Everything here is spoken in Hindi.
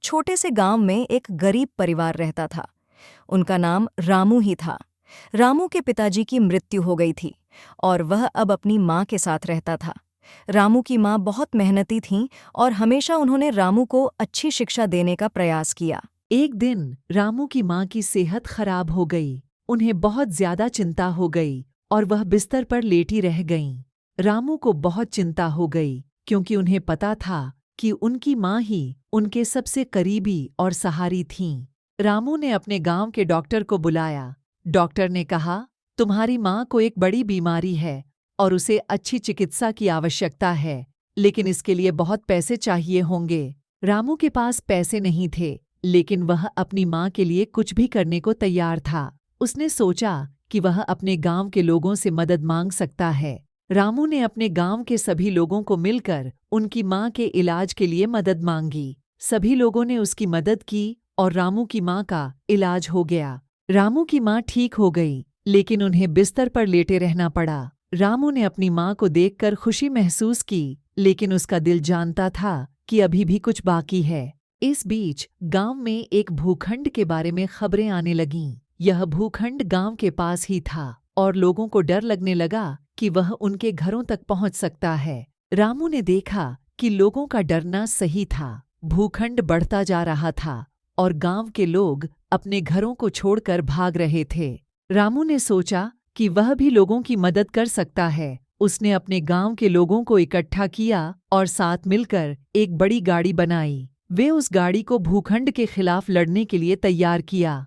छोटे से गांव में एक गरीब परिवार रहता था। उनका नाम रामू ही था। रामू के पिताजी की मृत्यु हो गई थी और वह अब अपनी माँ के साथ रहता था। रामू की माँ बहुत मेहनती थीं और हमेशा उन्होंने रामू को अच्छी शिक्षा देने का प्रयास किया। एक दिन रामू की माँ की सेहत खराब हो गई। उन्हें बहुत ज्यादा चिंता हो गई और वह बिस्तर पर लेटी रह गईं। रामू को बहुत चिंता हो गई क्योंकि उन्हें पता था कि उनकी माँ ही उनके सबसे करीबी और सहारी थीं। रामू ने अपने गांव के डॉक्टर को बुलाया। डॉक्टर ने कहा, तुम्हारी माँ को एक बड़ी बीमारी है और उसे अच्छी चिकित्सा की आवश्यकता है, लेकिन इसके लिए बहुत पैसे चाहिए होंगे। रामू के पास पैसे नहीं थे, लेकिन वह अपनी माँ के लिए कुछ भी करने को तैयार था। उसने सोचा कि वह अपने गांव के लोगों से मदद मांग सकता है। रामू ने अपने गांव के सभी लोगों को मिलकर उनकी माँ के इलाज के लिए मदद मांगी। सभी लोगों ने उसकी मदद की और रामू की माँ का इलाज हो गया। रामू की माँ ठीक हो गई, लेकिन उन्हें बिस्तर पर लेटे रहना पड़ा। रामू ने अपनी माँ को देखकर खुशी महसूस की, लेकिन उसका दिल जानता था कि अभी भी कुछ बाकी है। इस बीच गांव में एक भूखंड के बारे में खबरें आने लगीं। यह भूखंड गांव के पास ही था और लोगों को डर लगने लगा कि वह उनके घरों तक पहुंच सकता है। रामू ने देखा कि लोगों का डरना सही था। भूखंड बढ़ता जा रहा था और गांव के लोग अपने घरों को छोड़कर भाग रहे थे। रामू ने सोचा कि वह भी लोगों की मदद कर सकता है। उसने अपने गांव के लोगों को इकट्ठा किया और साथ मिलकर एक बड़ी गाड़ी बनाई। वे उस गाड़ी को भूखंड के खिलाफ लड़ने के लिए तैयार किया।